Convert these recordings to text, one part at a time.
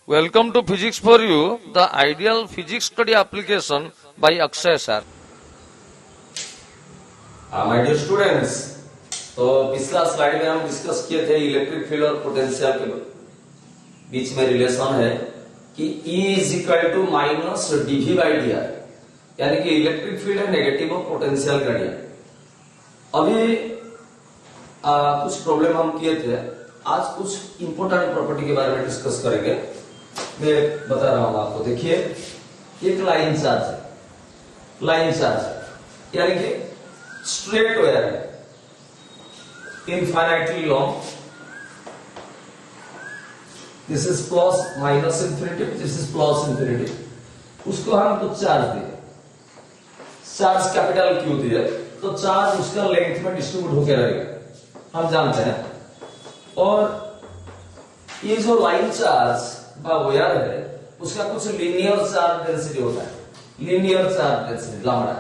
Welcome to Physics for You, the ideal physics study application by Akshay sir. My dear students, तो पिछला slide में हम discuss किए थे इलेक्ट्रिक फील्ड और पोटेंशियल के बीच में रिलेशन है कि E is equal to minus dV by D R, यानी कि इलेक्ट्रिक फील्ड है नेगेटिव और पोटेंशियल ग्रेडियंट। अभी कुछ प्रॉब्लम हम किए थे, आज कुछ इंपॉर्टेंट प्रॉपर्टी के बारे में डिस्कस करेंगे। मैं बता रहा हूं आपको, देखिए एक लाइन चार्ज है, लाइन चार्ज यानी कि स्ट्रेट वायर है, infinitely long, this is plus minus infinity, this is plus infinity. उसको हम कुछ चार्ज दिए, चार्ज कैपिटल क्यू दिए, तो चार्ज उसका लेंथ में डिस्ट्रीब्यूट होकर रहेगा, हम जानते हैं। और ये जो लाइन चार्ज वायर है उसका कुछ लीनियर चार्ज डेंसिटी होता है, linear charge density lambda.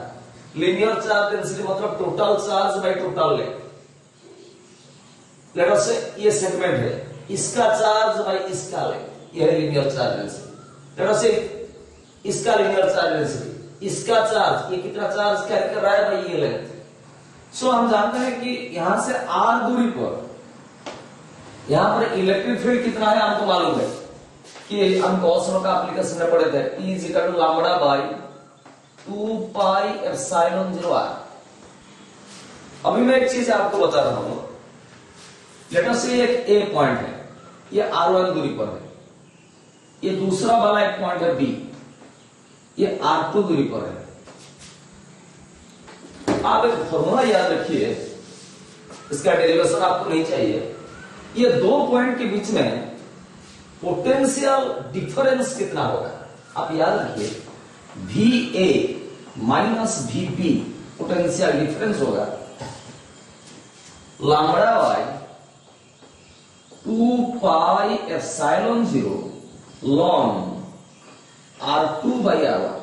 Linear charge density मतलब total charge by total length. Let us say ये सेगमेंट है, इसका चार्ज बाय इसका लेंथ, ये है linear charge density. Late us से इसका लीनियर चार्ज डेंसिटी, इसका चार्ज, ये कितना चार्ज कैरी कर रहा है बाय ये लेंथ। सो हम जानते हैं कि यहां से r दूरी पर यहां पर इलेक्ट्रिक फील्ड कितना है हमको मालूम है कि हम गॉस लॉ का एप्लीकेशन में पढ़े थे, E is equal to lambda by 2 pi epsilon 0r। अभी मैं एक चीज आपको बता रहा हूं, लेट अस से एक ए पॉइंट है, ये r1 दूरी पर है, ये दूसरा वाला एक पॉइंट है B, ये r2 दूरी पर है। आप एक फॉर्मूला याद रखिए, इसका डेरिवेशन आपको नहीं चाहिए। ये दो पॉइंट के बीच में पोटेंशियल डिफरेंस कितना होगा आप याद रखिए, VA minus VB potential difference होगा lambda by 2 pi epsilon 0 log R2 by R1।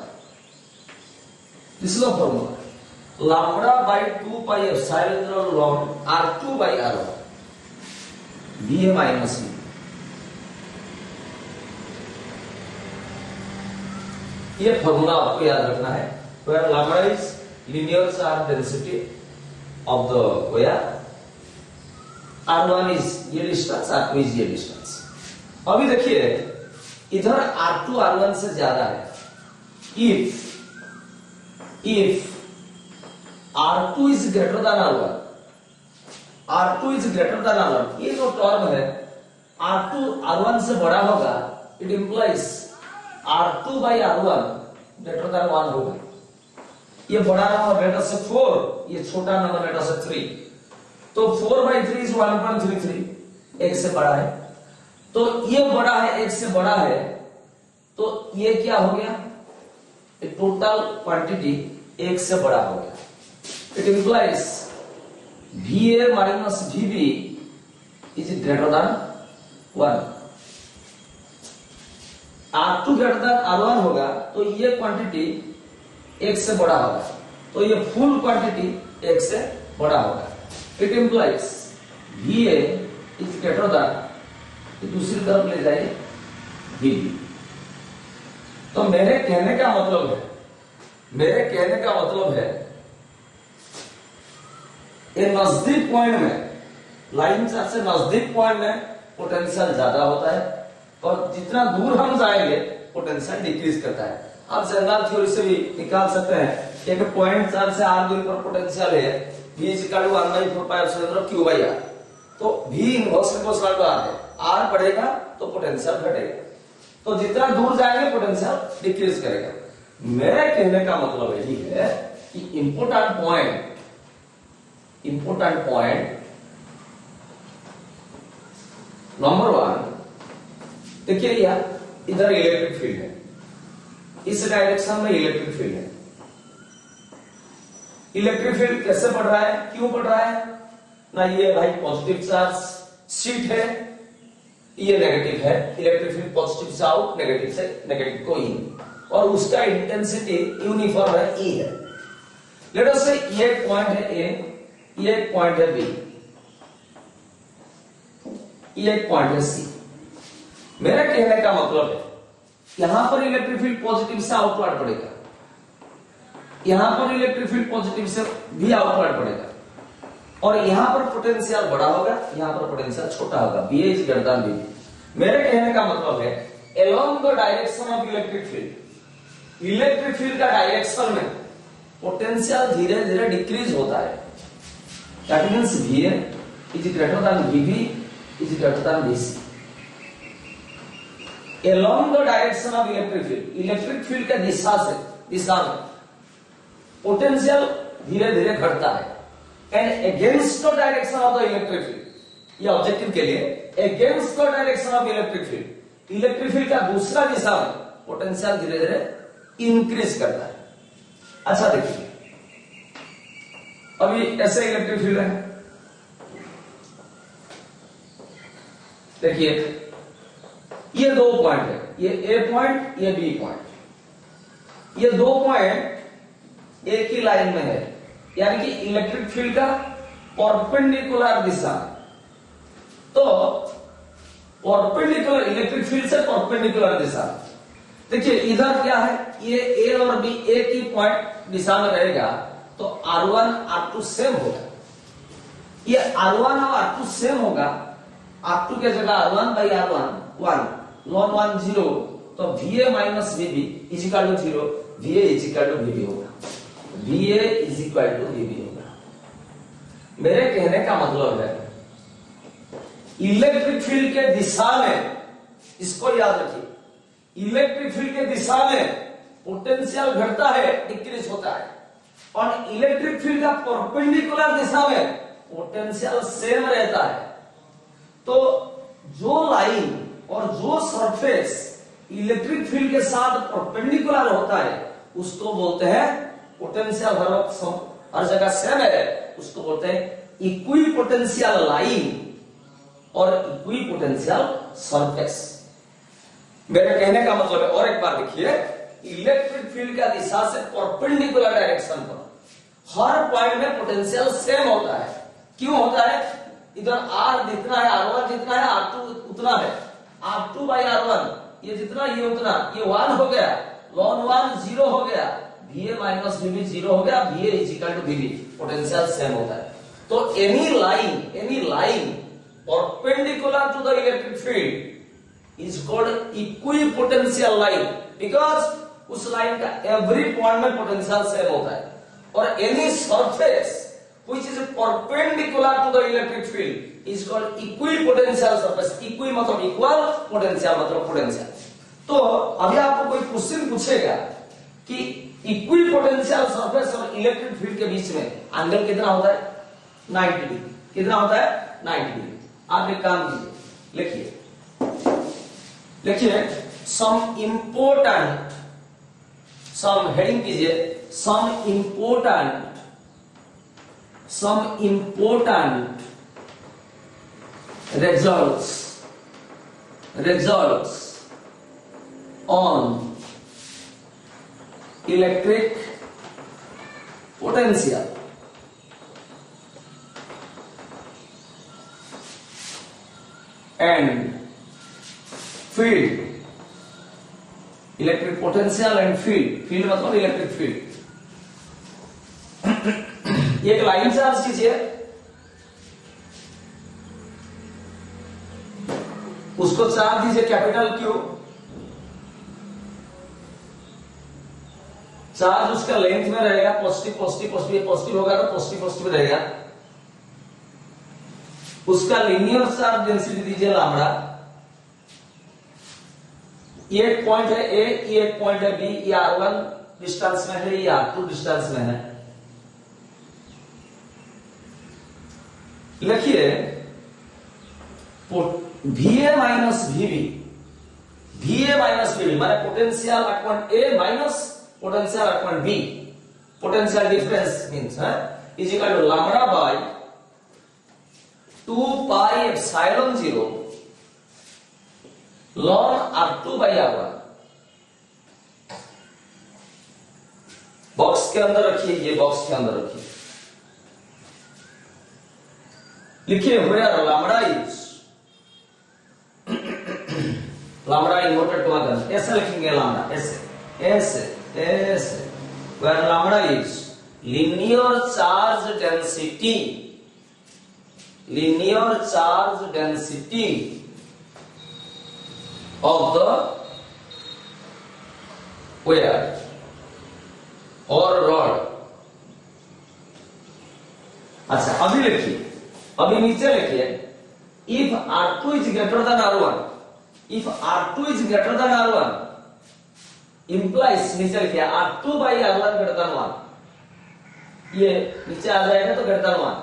This is the formula, lambda by 2 pi epsilon 0 log R2 by R1, VA minus V। ये फॉर्मूला आपको याद रखना है। where lambda is linear charge density of the wire, r1 is ये distance, r2 is ये distance. अभी देखिए इधर r2 r1 से ज्यादा है। if r2 is greater than r1, r2 is greater than r1, ये जो टर्म है r2 r1 से बड़ा होगा, it implies R2 by R1 greater than 1 होगा। ये बड़ा नंबर लेटर से 4, ये छोटा नंबर लेटर से 3, तो 4 by 3 is 1.33, एक से बड़ा है। तो ये बड़ा है, एक से बड़ा है, तो ये क्या हो गया, टोटल क्वांटिटी एक से बड़ा हो गया। It implies VA minus VB is greater then 1। R2 greater than R1 होगा, तो ये क्वांटिटी एक से बड़ा होगा, तो ये फुल क्वांटिटी एक से बड़ा होगा। It implies VA is greater then, दूसरी तरफ ले जाइए VB। तो मेरे कहने का मतलब है ये नजदीक पॉइंट में, लाइन चार्ज से नजदीक पॉइंट में पोटेंशियल ज्यादा होता है, और जितना दूर हम जाएंगे पोटेंशियल डिक्रीज करता है। आप जनरल थ्योरी से भी निकाल सकते हैं, एक पॉइंट चार्ज से r दूरी पर पोटेंशियल है V is equal to 1/4 pi epsilon Q by R, तो V inverse proportional to R है, R बढ़ेगा तो पोटेंशियल घटेगा, तो जितना दूर जाएंगे पोटेंशियल डिक्रीज करेगा। मेरे कहने का मतलब यही है कि इंपोर्टेंट पॉइंट नंबर 1, देखिए यार इधर इलेक्ट्रिक फील्ड है, इस डायरेक्शन में इलेक्ट्रिक फील्ड है। इलेक्ट्रिक फील्ड कैसे बढ़ रहा है, क्यों बढ़ रहा है ना, ये भाई पॉजिटिव चार्ज शीट है, ये नेगेटिव है। इलेक्ट्रिक फील्ड पॉजिटिव से आउट, नेगेटिव से नेगेटिव को इन, और उसका इंटेंसिटी यूनिफॉर्म है, E है। लेट अस से ये एक पॉइंट है A, ये एक पॉइंट है B, ये एक पॉइंट है C। मेरे कहने का मतलब है यहां पर इलेक्ट्रिक फील्ड पॉजिटिव से आउटवर्ड पड़ेगा, यहां पर इलेक्ट्रिक फील्ड पॉजिटिव से भी आउटवर्ड पड़ेगा, और यहां पर पोटेंशियल बड़ा होगा, यहां पर पोटेंशियल छोटा होगा। B is greater than B. मेरे कहने का मतलब है along the direction of electric field, electric field का डायरेक्शन में पोटेंशियल धीरे धीरे डिक्रीज होता है। That means V is greater than V is greater than V C. along the direction of electric field, electric field के दिशा में potential धीरे धीरे घटता है। And against the direction of the electric field, ये ऑब्जेक्टिव के लिए against the direction of electric field, electric field का दूसरा दिशा में पोटेंशियल धीरे धीरे इंक्रीज करता है। अच्छा देखिए, अभी ऐसे इलेक्ट्रिक फील्ड है, देखिए ये दो पॉइंट है, ये ए पॉइंट, ये बी पॉइंट। ये दो पॉइंट एक ही लाइन में है, यानी कि इलेक्ट्रिक फील्ड का परपेंडिकुलर दिशा। तो परपेंडिकुलर, इलेक्ट्रिक फील्ड से परपेंडिकुलर दिशा। देखिए इधर क्या है, ये ए और बी एक ही पॉइंट दिशा में रहेगा, तो R1 R2 सेम होगा। ये R1 और R2 सेम होगा, R2 के जगह R1 by R1 1, ln 1 0, तो VA minus VB is equal to 0, VA is equal to VB होगा, VA is equal to VB होगा। मेरे कहने का मतलब है इलेक्ट्रिक फील्ड के दिशा में, इसको याद रखिए, इलेक्ट्रिक फील्ड के दिशा में पोटेंशियल घटता है, डिक्रीज होता है, और इलेक्ट्रिक फील्ड का परपेंडिकुलर दिशा में पोटेंशियल सेम रहता है। तो जो लाइन और जो सरफेस इलेक्ट्रिक फील्ड के साथ परपेंडिकुलर होता है उसको बोलते हैं, पोटेंशियल हर जगह सेम है, उसको बोलते हैं इक्वी पोटेंशियल लाइन और इक्वी पोटेंशियल सरफेस। मेरे कहने का मतलब है, और एक बार देखिए, इलेक्ट्रिक फील्ड का दिशा से परपेंडिकुलर डायरेक्शन पर हर पॉइंट में पोटेंशियल सेम होता है। क्यों होता है? इधर R जितना है, R1 जितना है, R2 उतना है, R2 by R1 ये जितना ये उतना, ये 1 हो गया, ln 1 0 हो गया, VA माइनस VB 0 हो गया, VA is equal to VB, potential same होता है। तो any line perpendicular to the electric field is called equipotential line, because उस लाइन का एवरी पॉइंट में पोटेंशियल सेम होता है। और any surface which is perpendicular to the electric field is called equipotential surface। Equi मतलब equal, potential मतलब potential. तो अभी आपको कोई क्वेश्चन पूछेगा कि इक्विपोटेंशियल सरफेस और इलेक्ट्रिक फील्ड के बीच में एंगल कितना होता है? 90 डिग्री। कितना होता है? 90 डिग्री। आप एक काम कीजिए, लिखिए सम इंपोर्टेंट, सम हेडिंग कीजिए, some important results on electric potential and field, electric potential and field मतलब इलेक्ट्रिक फील्ड। एक लाइन चार्ज कीजिए, उसको चार्ज दीजिए कैपिटल Q, चार्ज उसका लेंथ में रहेगा, पॉजिटिव पॉजिटिव पॉजिटिव, पॉजिटिव होगा तो पॉजिटिव पॉजिटिव रहेगा। उसका लीनियर चार्ज डेंसिटी दीजिए लैम्बडा। ये एक पॉइंट है ए, ये एक पॉइंट है बी, ये R1 डिस्टेंस में है, ये R2 डिस्टेंस में है। लिखिए VA minus VB, VA minus VB माने potential at point A minus potential at point B, potential difference means है is equal to lambda by 2 pi epsilon 0 ln R2 by R1। Box के अंदर रखिए, ये box के अंदर रखिए, लिखिए where lambda is lambda inverted to ऐसे लिखेंगे lambda ऐसे where lambda is linear charge density of the wire or rod. अच्छा अभी लिखिए, अभी नीचे लिखिए if R2 is greater than R1, if R2 is greater than R1 implies नीचे लिखिए R2 by R1 greater than 1, ये नीचे आ जाएगा तो greater than 1,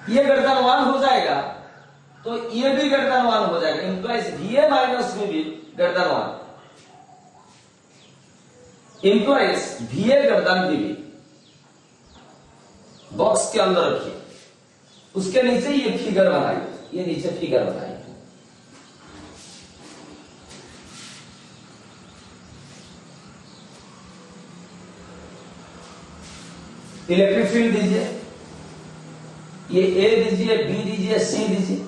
ये greater than 1 हो जाएगा तो ये भी greater than 1 हो जाएगा, implies VA minus VB greater than 1, implies VA greater than VB। Box के अंदर रखिए, उसके नीचे ये फिगर बनाइए, ये नीचे फिगर बनाइए। इलेक्ट्रिक फील्ड दीजिए, ये ए दीजिए, बी दीजिए, सी दीजिए।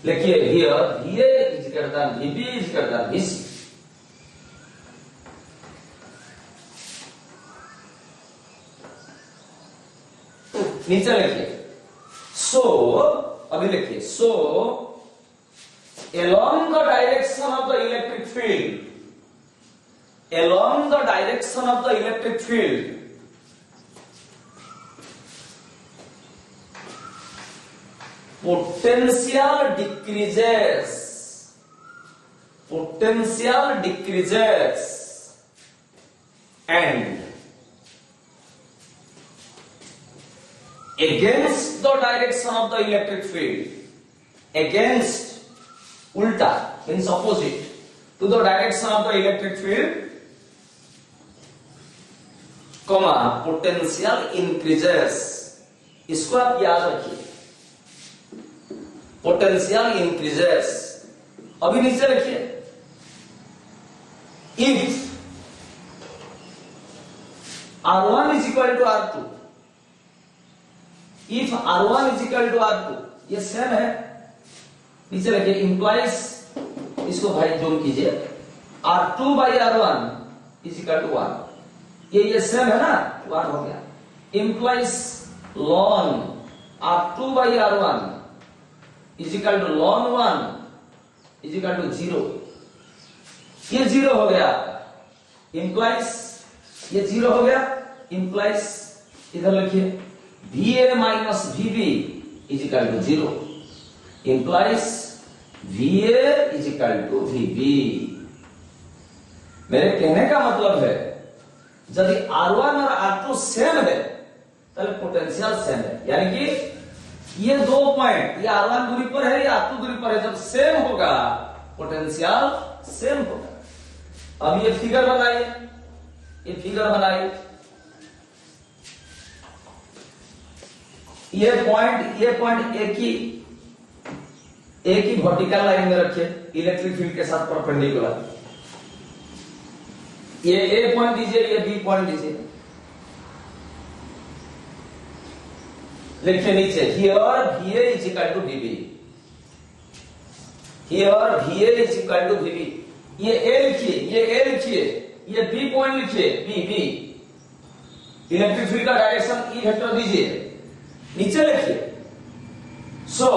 लिखिए here VA is greater then VB is greater then VC। नीचे लिखिए सो, अभी लिखिए सो along the direction of the electric field, along the direction of the electric field potential decreases and against the direction of the electric field, against ulta means opposite to the direction of the electric field, comma potential increases। इसको आप याद रखिए, potential increases। अभी नीचे रखिए if R1 is equal to R2, if R1 is equal to R2, ये same है, नीचे रखिए implies, इसको भाई जूम कीजिए, R2 by R1 is equal to 1, ये सेम है ना, 1 हो गया, implies ln R2 by R1 is equal to ln 1 is equal to 0, ये 0 हो गया, implies ये 0 हो गया, implies इधर लिखिए VA minus VB is equal to 0, implies VA is equal to VB। मेरे कहने का मतलब है यदि R1 और R2 सेम है तो पोटेंशियल सेम है, यानी कि ये दो पॉइंट, ये R1 दूरी पर है, ये R2 दूरी पर है, जब सेम होगा पोटेंशियल सेम होगा। अब ये फिगर बनाइए, ये फिगर बनाइए, ये पॉइंट एक ही वर्टिकल लाइन में रखिए इलेक्ट्रिक फील्ड के साथ परपेंडिकुलर। ये ए पॉइंट दीजिए, ये बी पॉइंट दीजिए, लिखिए नीचे here VA is equal to VB, here VA is equal to VB। ये ए लिखिए, ये ए लिखिए, ये बी पॉइंट लिखिए, बी इलेक्ट्रिक फील्ड का डायरेक्शन ई वेक्टर दीजिए, नीचे लिखिए so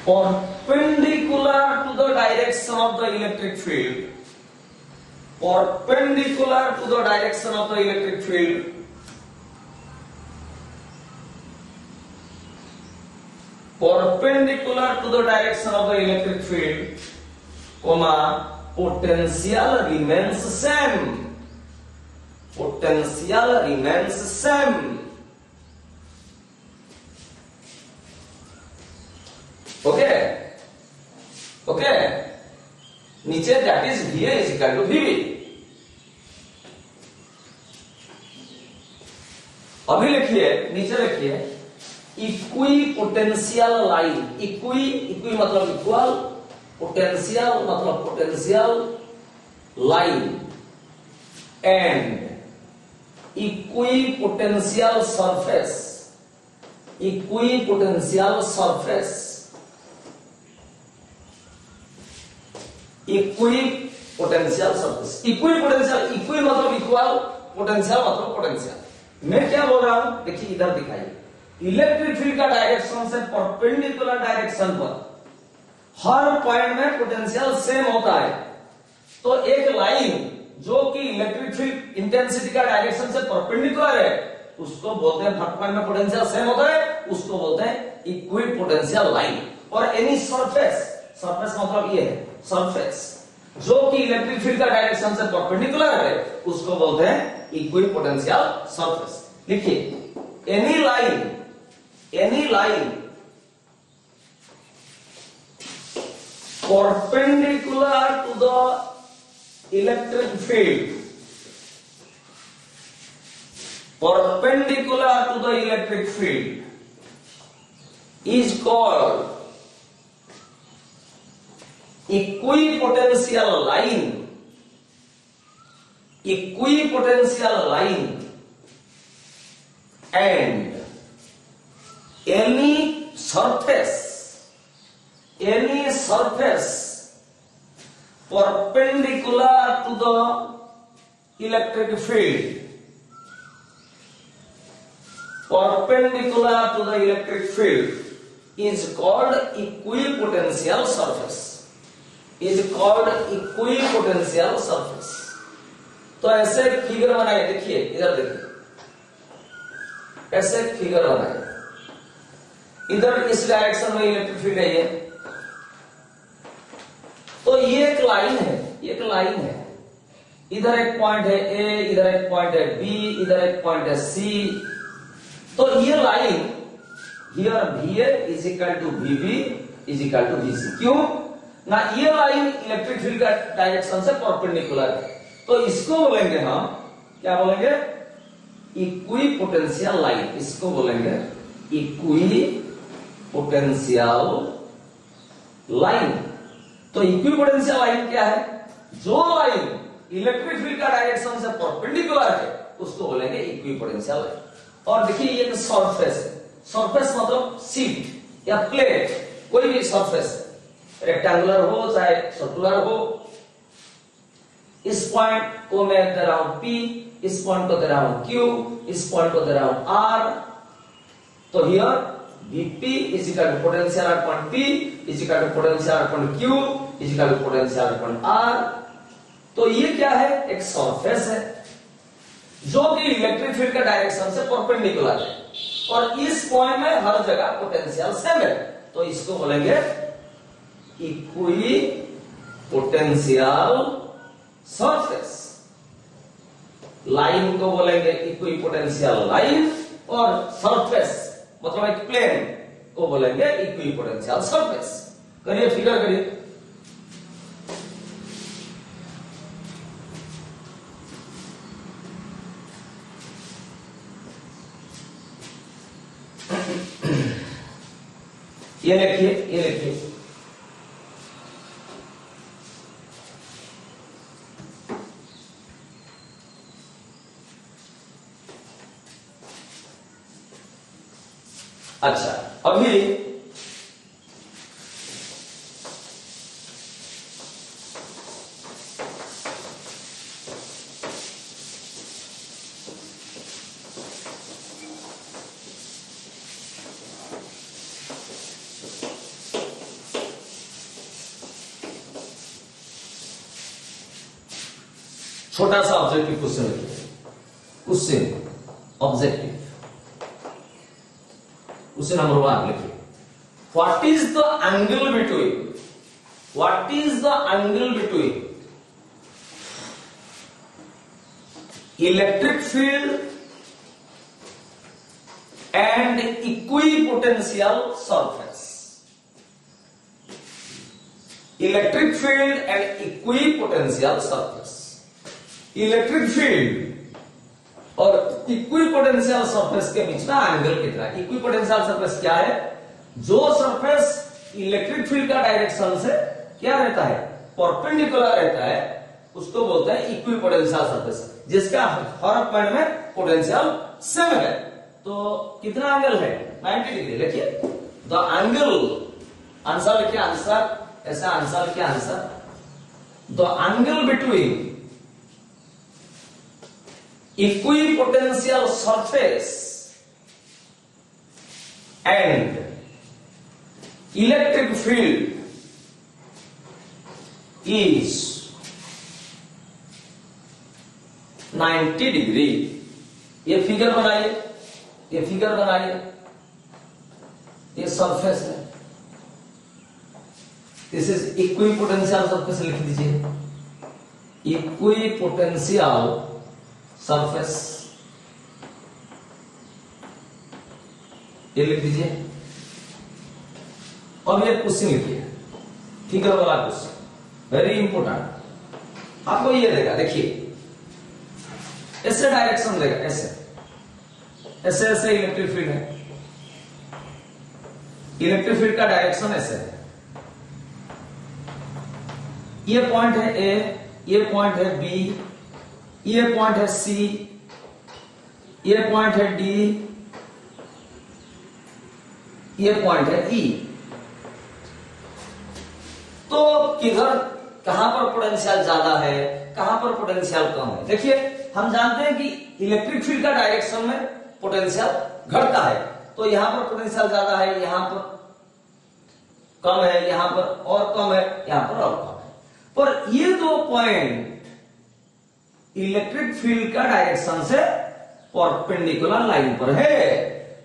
perpendicular to the direction of the electric field, perpendicular to the direction of the electric field, perpendicular to the direction of the electric field, comma potential remains same, potential remains same। Okay okay, नीचे that is VA is equal to VB। अभी लिखिए, नीचे लिखिए equipotential line, equi मतलब equal, potential मतलब potential line and equipotential surface, equipotential surface, equipotential surface, equipotential, equi मतलब equal, potential मतलब potential. मैं क्या बोल रहा हूं, देखिए इधर दिखाइए, इलेक्ट्रिक फील्ड का डायरेक्शन से परपेंडिकुलर डायरेक्शन पर हर पॉइंट में पोटेंशियल सेम होता है। तो एक लाइन जो कि इलेक्ट्रिक फील्ड इंटेंसिटी का डायरेक्शन से परपेंडिकुलर है, उसको बोलते हैं, हर पॉइंट में पोटेंशियल सेम होता है, उसको बोलते हैं इक्विपोटेंशियल लाइन। और एनी सरफेस, सरफेस मतलब ये है सरफेस, जो कि इलेक्ट्रिक फील्ड का डायरेक्शन से परपेंडिकुलर है, उसको बोलते हैं इक्विपोटेंशियल सरफेस। लिखिए, any line perpendicular to the electric field, perpendicular to the electric field is called equipotential line, equipotential line, and any surface perpendicular to the electric field, perpendicular to the electric field is called equipotential surface, is called equipotential surface। तो ऐसे figure बनाइए, देखिए इधर देखिए, ऐसे figure बनाइए, इधर इस डायरेक्शन में इलेक्ट्रिक फील्ड है ये, तो ये एक लाइन है, एक लाइन है, इधर एक पॉइंट है ए, इधर एक पॉइंट है बी, इधर एक पॉइंट है सी। तो ये line here VA is equal to VB is equal to VC। क्यों ना, ये लाइन इलेक्ट्रिक फील्ड का डायरेक्शन से परपेंडिकुलर है, तो इसको बोलेंगे हम, क्या बोलेंगे, इक्विपोटेंशियल लाइन, इसको बोलेंगे इक्विपोटेंशियल लाइन। तो इक्विपोटेंशियल लाइन क्या है, जो लाइन इलेक्ट्रिक फील्ड का डायरेक्शन से परपेंडिकुलर है, उसको बोलेंगे इक्विपोटेंशियल लाइन। और देखिए ये तो सरफेस है, सरफेस मतलब सीट या प्लेट, कोई भी सरफेस, रेक्टेंगुलर हो चाहे सर्कुलर हो। इस पॉइंट को मैं दे रहा हूं P, इस पॉइंट को दे रहा हूं Q, इस पॉइंट को दे रहा हूं R। तो here VP is equal to potential at point P is equal to potential at point Q is equal to potential at point R। तो ये क्या है, एक सरफेस है जो कि इलेक्ट्रिक फील्ड का डायरेक्शन से परपेंडिकुलर है, और इस पॉइंट में हर जगह पोटेंशियल सेम है, तो इसको बोलेंगे इक्विपोटेंशियल सरफेस। लाइन को बोलेंगे इक्विपोटेंशियल लाइन, और सरफेस मतलब एक प्लेन को बोलेंगे इक्विपोटेंशियल सरफेस। करिए, फिगर करिए, ये लिखिए, ये लिखिए, अच्छा अभी छोटा सा ऑब्जेक्टिव क्वेश्चन लिखिए, क्वेश्चन ऑब्जेक्टिव, क्वेश्चन नंबर 1 लिखिए, what is the angle between, what is the angle between electric field and equipotential surface, electric field and equipotential surface. Electric field और इक्विपोटेंशियल सरफेस के बीच में एंगल कितना है। Equipotential surface क्या है, जो सरफेस इलेक्ट्रिक फील्ड का डायरेक्शन से क्या रहता है, परपेंडिकुलर रहता है, उसको बोलते हैं इक्विपोटेंशियल सरफेस, जिसका हर पॉइंट में पोटेंशियल सेम है। तो कितना एंगल है? 90 डिग्री। लिखिए द एंगल, आंसर लिखिए, आंसर ऐसा आंसर लिखिए, answer the angle between equipotential surface and electric field is 90 degree. ये फिगर बनाइए, ये फिगर बनाइए, ये सरफेस है, दिस इज इक्विपोटेंशियल सरफेस, लिख दीजिए इक्विपोटेंशियल सरफेस, ये लिख दीजिए। अब ये क्वेश्चन लिखिए, फिगर वाला क्वेश्चन, वेरी इंपोर्टेंट। आपको ये देगा, देखिए ऐसे डायरेक्शन देगा, ऐसे ऐसे ऐसे इलेक्ट्रिक फील्ड है, इलेक्ट्रिक फील्ड का डायरेक्शन ऐसे है, ये पॉइंट है ए, ये पॉइंट है बी, ये पॉइंट है सी, ये पॉइंट है डी, ये पॉइंट है ई। तो किधर, कहां पर पोटेंशियल ज्यादा है, कहां पर पोटेंशियल कम है? देखिए हम जानते हैं कि इलेक्ट्रिक फील्ड का डायरेक्शन में पोटेंशियल घटता है, तो यहां पर पोटेंशियल ज्यादा है, यहां पर कम है, यहां पर और कम है, यहां पर और कम है। पर ये दो पॉइंट इलेक्ट्रिक फील्ड का डायरेक्शन से परपेंडिकुलर लाइन पर है,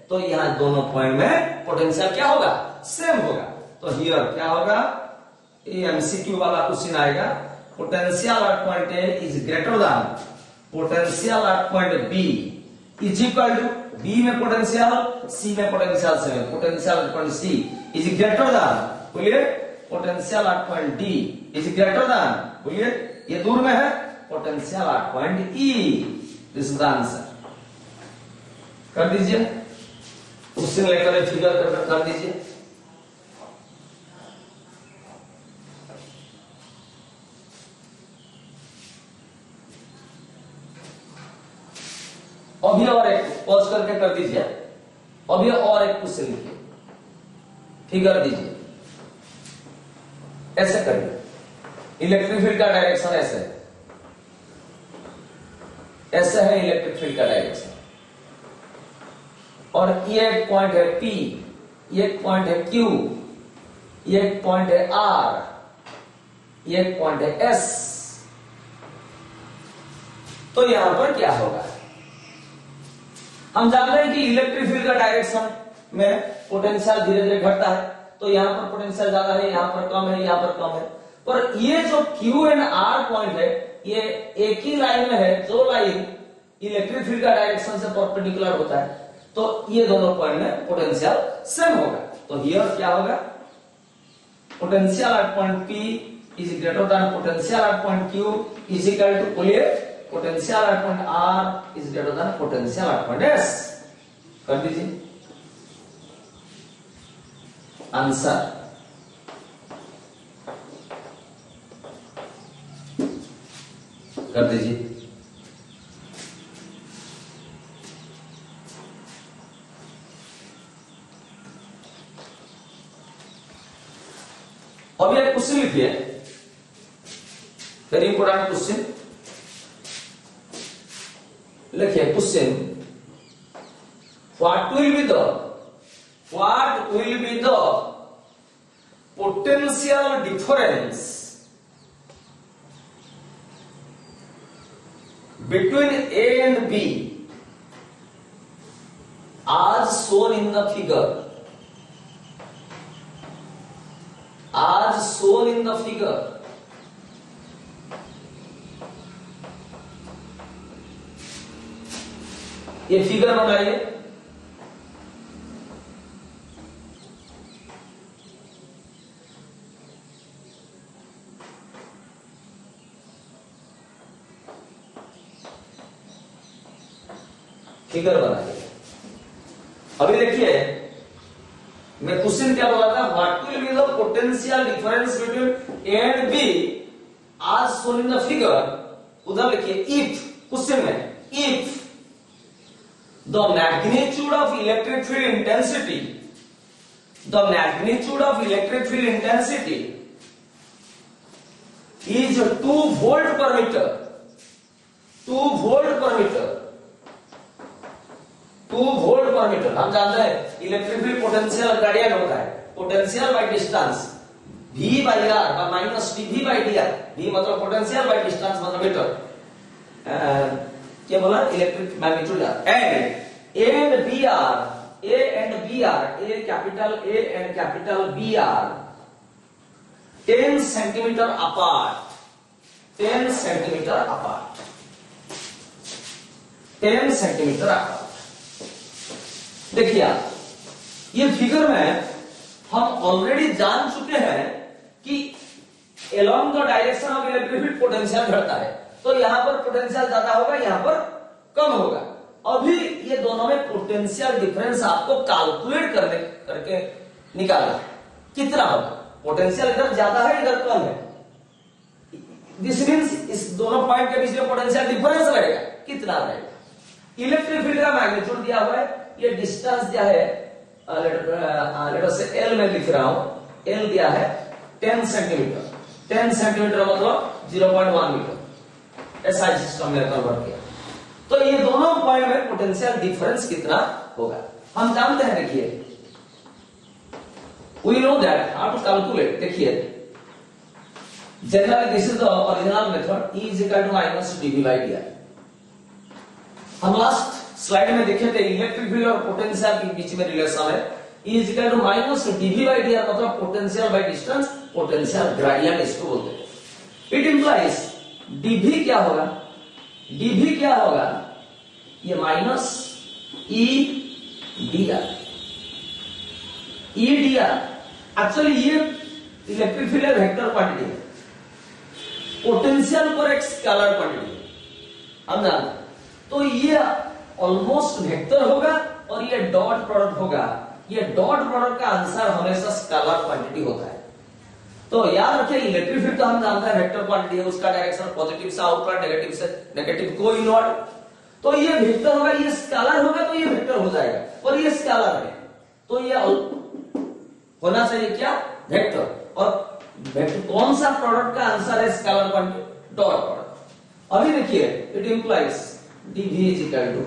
तो यहां दोनों पॉइंट में पोटेंशियल क्या होगा? सेम होगा। तो हियर क्या होगा? ये एमसीक्यू वाला क्वेश्चन आएगा, potential at point A is greater than potential at point B is equal to, B में पोटेंशियल, सी में potential same, potential at point C is greater than, बोलिए potential at point D is greater than, बोलिए ये दूर में है, potential at point E. This is the answer. कर दीजिए, क्वेश्चन लेकर फिगर कर दीजिए। अभी और एक पॉज करके कर दीजिए, अभी और एक क्वेश्चन लिखिए, फिगर दीजिए, ऐसे करिए, इलेक्ट्रिक फील्ड का डायरेक्शन ऐसे है, ऐसे है इलेक्ट्रिक फील्ड का डायरेक्शन, और ये एक पॉइंट है P, ये एक पॉइंट है Q, ये एक पॉइंट है R, ये एक पॉइंट है S। तो यहां पर क्या होगा? हम जानते हैं कि इलेक्ट्रिक फील्ड का डायरेक्शन में पोटेंशियल धीरे धीरे घटता है, तो यहां पर पोटेंशियल ज्यादा है, यहां पर कम है, यहां पर कम है। पर ये जो Q एंड R पॉइंट है, ये एक ही लाइन में है, जो लाइन इलेक्ट्रिक फील्ड का डायरेक्शन से परपेंडिकुलर होता है, तो ये दोनों पॉइंट में पोटेंशियल सेम होगा। तो हियर क्या होगा? Potential at point P is greater than potential at point Q is equal to, बोलिए potential at point R is greater than potential at point S। कर दीजिए आंसर। कर दीजिए। अब ये क्वेश्चन लिखिए, वेरी इंपोर्टेंट क्वेश्चन लिखिए। Question, what will be the potential difference between A and B as shown in the figure, as shown in the figure? ये figure बनाइए, फिगर बनाइए। अभी देखिए मैं क्वेश्चन क्या बोला था, what will be the potential difference between A and B as shown in the figure, उधर लिखिए if, क्वेश्चन में if the magnitude of electric field intensity, the magnitude of electric field intensity is 2 volt per meter, 2 volt per meter, 2 volt per meter। हम जानते हैं electric field potential gradient होता है potential by distance v by r minus dv by dr। v मतलब potential by distance मतलब metre, क्या बोला electric magnitude and br, a and br, a capital A and capital br 10 centimeter apart, 10 centimeter apart, 10 centimeter apart। देखिए आप ये figure में हम already जान चुके हैं कि along the direction of electric field potential घटता है, तो यहां पर पोटेंशियल ज्यादा होगा, यहां पर कम होगा। अभी ये दोनों में पोटेंशियल डिफरेंस आपको कैलकुलेट करके निकालना कितना होगा। पोटेंशियल इधर ज्यादा है, इधर कम है, दिस मींस इस दोनों पॉइंट के बीच में पोटेंशियल डिफरेंस रहेगा, कितना रहेगा। इलेक्ट्रिक फील्ड का मैग्नीट्यूड दिया हुआ है, ये डिस्टेंस दिया है, लेट अस से एल में लिख रहा हूं, एल दिया है 10 सेंटीमीटर, 10 सेंटीमीटर मतलब 0.1 मीटर, एसआई सिस्टम में कन्वर्ट किया। तो ये दोनों पॉइंट में पोटेंशियल डिफरेंस कितना होगा हम जानते हैं। देखिए we know that how to calculate. देखिए generally this is the original method, E is equal to minus dv by dr। हम लास्ट स्लाइड में देखे थे इलेक्ट्रिक फील्ड और पोटेंशियल के बीच में रिलेशन है, E is equal to minus dv by dr मतलब potential by distance, potential gradient इसको बोलते हैं। इट इंप्लाइज dv क्या होगा, dv क्या होगा, ये minus E dr, E dr actually ये इलेक्ट्रिक फील्ड वेक्टर क्वांटिटी है, पोटेंशियल पर एक स्केलर क्वांटिटी हम जानते हैं। तो ये ऑलमोस्ट वेक्टर होगा और ये डॉट प्रोडक्ट होगा, ये डॉट प्रोडक्ट का आंसर हमेशा स्केलर क्वांटिटी होता है। तो याद रखिए इलेक्ट्रिक फील्ड तो हम जानते हैं वेक्टर क्वांटिटी है, उसका डायरेक्शन पॉजिटिव से आउटवर्ड, नेगेटिव से नेगेटिव को इनवर्ड। तो ये वेक्टर होगा, ये स्केलर होगा तो ये वेक्टर हो जाएगा, और ये स्केलर है तो ये होना चाहिए क्या, वेक्टर। और वेक्टर कौन सा प्रोडक्ट का आंसर है स्केलर क्वांटिटी, डॉट प्रोडक्ट। अभी देखिए it implies dv is equal to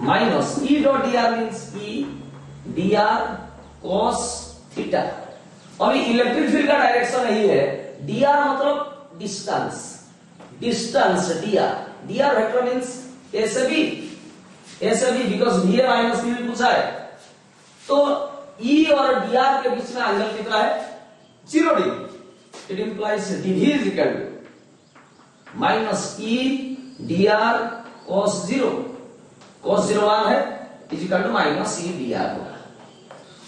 minus E dot dr means E dr cos theta। अभी इलेक्ट्रिक फील्ड का डायरेक्शन यही है, dr मतलब distance, distance dr, dr vector means a से b, a से b because v है minus b पूछा है। तो E और dr के बीच में एंगल कितना है, 0 degree. It implies dv is equal to minus E dr cos 0, cos 0 1 है, is equal to minus E dr होगा।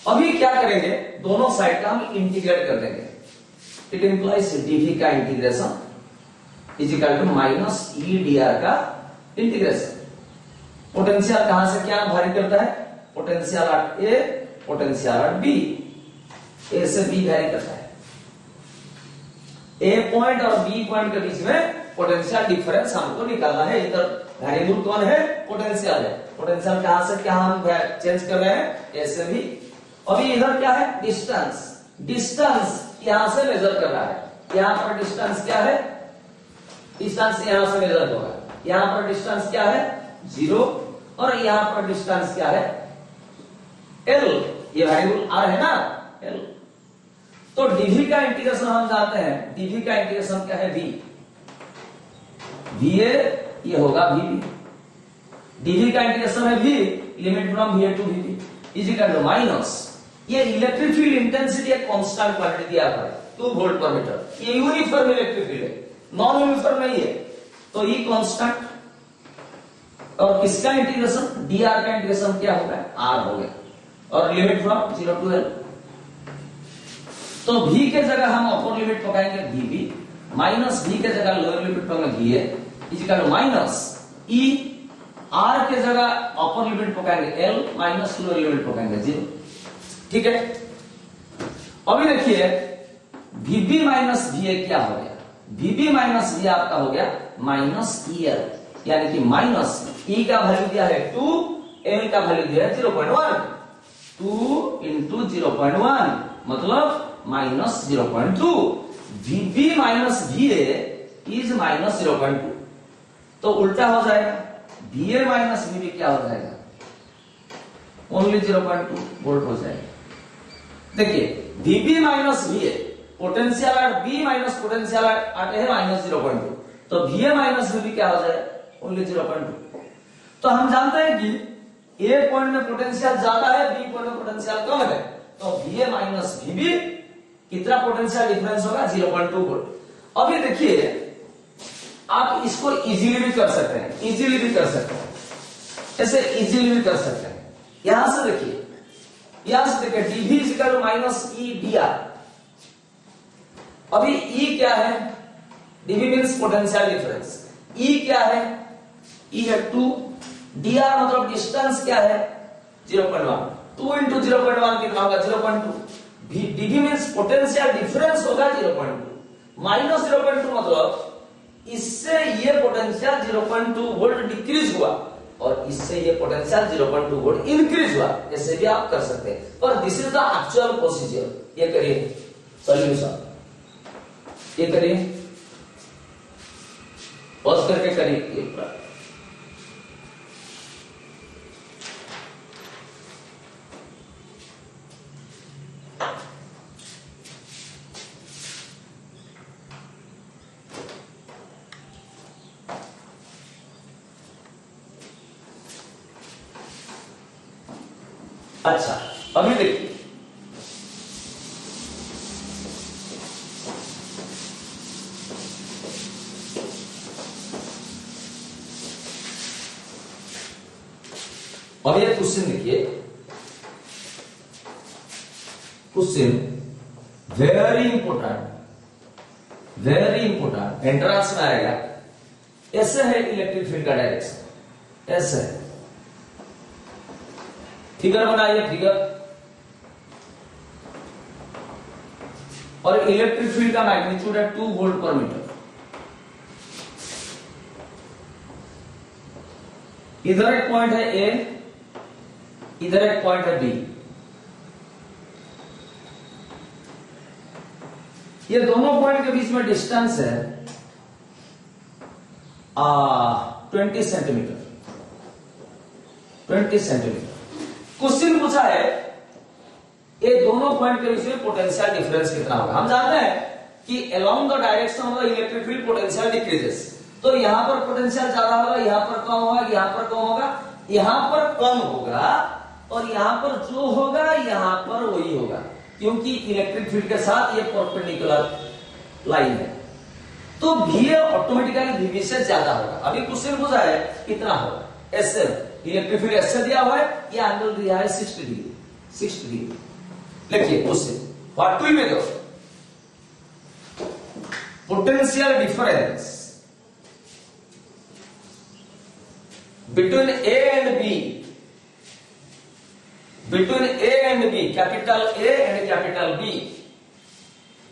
अभी क्या करेंगे, दोनों साइड का हम इंटीग्रेट कर देंगे। इट इंप्लाइज dv का integration is equal to minus E dr का इंटीग्रेशन। पोटेंशियल कहां से क्या भारी करता है, potential at A, potential at B, A से B भारी करता है। A पॉइंट और B पॉइंट के बीच में पोटेंशियल डिफरेंस हमको निकालना है। इधर वेरिएबल कौन है, पोटेंशियल है। पोटेंशियल कहां से क्या हम चेंज कर रहे हैं, A से B। अभी इधर क्या है, डिस्टेंस, डिस्टेंस यहां से मेजर कर रहा है, यहां पर डिस्टेंस क्या है, डिस्टेंस यहां से मेजर होगा, यहां पर डिस्टेंस क्या है 0 और यहां पर डिस्टेंस क्या है L, ये वेरिएबल R है ना L। तो dv का इंटीग्रेशन हम जानते हैं, dv का इंटीग्रेशन क्या है V, VA ये होगा VB, dv का इंटीग्रेशन है V, limit from VA to VB is equal to minus, ये इलेक्ट्रिक फील्ड इंटेंसिटी एक कांस्टेंट क्वांटिटी दिया हुआ है 2 वोल्ट पर मीटर, ये यूनिफॉर्म इलेक्ट्रिक फील्ड है, नॉन यूनिफॉर्म नहीं है। तो ये कांस्टेंट और किसका इंटीग्रेशन, dr का इंटीग्रेशन क्या होगा, R हो गया, और लिमिट फ्रॉम 0 टू L। तो v के जगह हम अपर लिमिट पकाएंगे VB, माइनस v के जगह लोअर लिमिट पकाएंगे VA is equal to minus E, R के जगह अपर लिमिट पकाएंगे L, माइनस लोअर लिमिट पकाएंगे 0। ठीक है, अभी देखिए VB माइनस VA क्या हो गया, VB माइनस V आपका हो गया माइनस EL, यानी कि माइनस E का वैल्यू दिया है 2, L का वैल्यू दिया है 0.1, 2 इंटू 0.1 मतलब minus 0.2। VB minus VA is minus 0.2, तो उल्टा हो जाएगा, VA माइनस VB क्या हो जाएगा, ओनली 0.2 वोल्ट हो जाएगा। देखिए VB minus VA potential at B minus potential at A minus 0.2, तो VA माइनस VB क्या हो जाएगा, ओनली 0.2। तो हम जानते हैं कि A पॉइंट में पोटेंशियल ज्यादा है, B पॉइंट में पोटेंशियल कम है, तो VA माइनस VB कितना पोटेंशियल डिफरेंस होगा, 0.2 वोल्ट। अभी देखिए आप इसको इजीली भी कर सकते हैं, इजीली भी कर सकते हैं, ऐसे इजीली भी कर सकते हैं। यहां से देखिए, यहां से देखिए dV equal to minus E dr। अभी E क्या है, dV means potential difference, E क्या है, E है 2, dr मतलब डिस्टेंस क्या है 0.1, 2 इंटू 0.1 कितना होगा 0.2, dV मींस पोटेंशियल डिफरेंस होगा 0.2, माइनस 0.2 मतलब इससे ये पोटेंशियल 0.2 वोल्ट डिक्रीज हुआ और इससे ये पोटेंशियल 0.2 वोल्ट इंक्रीज हुआ, ऐसे भी आप कर सकते हैं, पर this is the actual procedure. ये करिए सॉल्यूशन, ये करिए, पॉज करके करिए एक बार। अच्छा अभी देखिए, अब ये क्वेश्चन देखिए, question very important, very important, entrance में आएगा। ऐसे है इलेक्ट्रिक फील्ड का डायरेक्शन, ऐसे है, फिगर बनाइए, फिगर, और इलेक्ट्रिक फील्ड का मैग्नीट्यूड है 2 वोल्ट पर मीटर। इधर एक पॉइंट है A, इधर एक पॉइंट है B। ये दोनों पॉइंट के बीच में डिस्टेंस है 20 सेंटीमीटर, 20 सेंटीमीटर। क्वेश्चन पूछा है ये दोनों पॉइंट के बीच में पोटेंशियल डिफरेंस कितना होगा। हम जानते हैं कि along the direction of the electric field potential decreases, तो यहां पर पोटेंशियल ज्यादा होगा, यहां पर कम होगा, यहां पर कम होगा, यहां पर कम होगा, और यहां पर जो होगा यहां पर वही होगा, क्योंकि इलेक्ट्रिक फील्ड के साथ ये परपेंडिकुलर लाइन है, तो VA ऑटोमेटिकली VB से ज्यादा होगा। अभी क्वेश्चन पूछा है कितना होगा, ऐसे इलेक्ट्रिक फील्ड ऐसे दिया हुआ है, ये एंगल दिया है 60 डिग्री, 60 डिग्री। लिखिए question, what will be the potential difference between A and B, between A and B, capital A and capital B,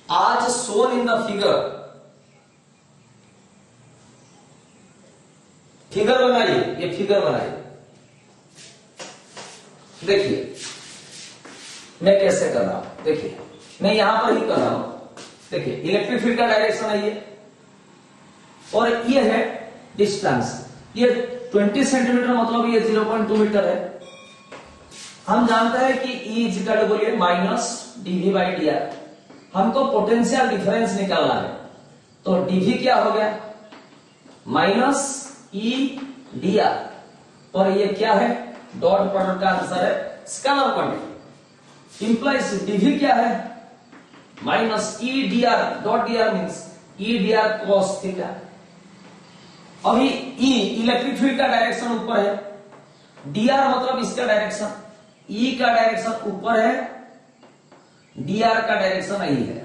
as shown in the figure। Figure बनाइए, ये फिगर बनाइए, देखिए मैं कैसे कर रहा हूं, देखिए मैं यहां पर ही कर रहा हूं। देखिए इलेक्ट्रिक फील्ड का डायरेक्शन है ये, और ये है डिस्टेंस, ये 20 सेंटीमीटर मतलब ये 0.2 मीटर है। हम जानते हैं कि E इक्वल टू बोलिए माइनस dV बाई dr। हमको पोटेंशियल डिफरेंस निकालना है, तो dV क्या हो गया माइनस E dr, और ये क्या है डॉट प्रोडक्ट का आंसर है स्केलर क्वांटिटी, इंप्लाइज dV क्या है minus E dr, dot dr means E dr cos theta. अभी E इलेक्ट्रिक फील्ड का डायरेक्शन ऊपर है, dr मतलब इसका डायरेक्शन, E का डायरेक्शन ऊपर है, dr का डायरेक्शन नहीं है,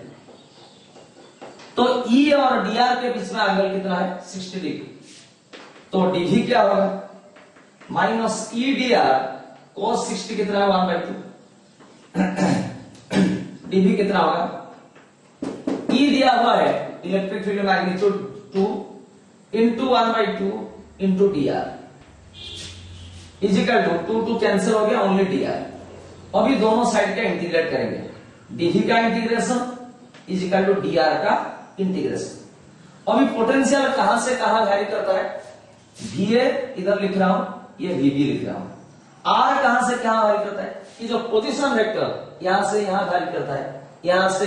तो E और dr के बीच में एंगल कितना है 60 डिग्री, तो dV क्या होगा माइनस E dr cos 60 कितना है 1/2। dV कितना होगा, E दिया हुआ है electric field magnitude 2 into 1/2 into dr is equal to 2 cancel हो गया, ओनली dr। अभी दोनों साइड का इंटीग्रेट करेंगे, dv का integration is equal to dr का इंटीग्रेशन। अभी पोटेंशियल कहां से कहां वैरी करता है, va इधर लिख रहा हूं, ये vb लिख रहा हूं। r कहां से कहां वैरी करता है, कि जो पोजीशन वेक्टर यहां से यहां वैरी करता है, यहां से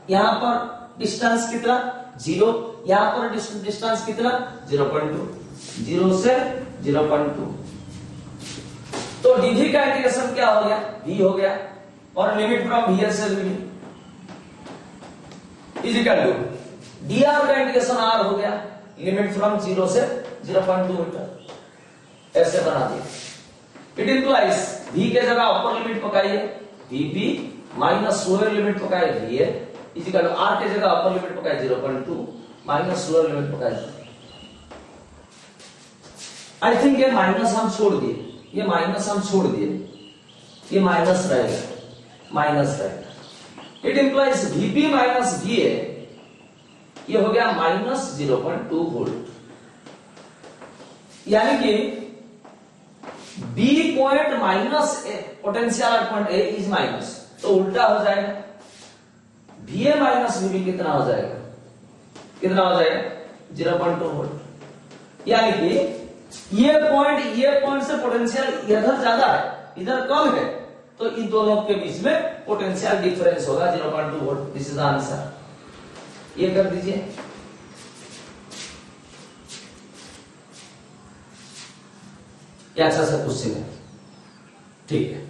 यहां पर डिस्टेंस कितना 0, यहां पर डिस्टेंस कितना 0.2, 0 से 0.2। तो dv का इंटीग्रेशन क्या हो गया, v हो गया, और लिमिट फ्रॉम हियर से vb is equal to dr का इंटीग्रेशन r हो गया, लिमिट फ्रॉम 0 से 0.2 मीटर, ऐसे बना दिया। इट इंप्लाइज v के जगह अपर लिमिट पकाइए vp माइनस लोअर लिमिट पकाए va is equal to r के जगह अपर लिमिट पकाए 0.2 माइनस लोअर लिमिट पकाए। आई थिंक ये माइनस हम छोड़ दिए, ये माइनस हम छोड़ दिए, ये माइनस रहेगा, माइनस रहेगा। It implies vp minus va, ये हो गया माइनस 0.2 वोल्ट, यानी कि B point minus potential at point A is minus, तो उल्टा हो जाएगा, VA माइनस VB कितना हो जाएगा, कितना हो जाएगा 0.2 वोल्ट। यानी कि ये पॉइंट से पोटेंशियल इधर ज्यादा है, इधर कम है, तो इन दोनों के बीच में पोटेंशियल डिफरेंस होगा 0.2 volt. This is the answer, ये कर दीजिए। क्या अच्छा सा क्वेश्चन है, ठीक है।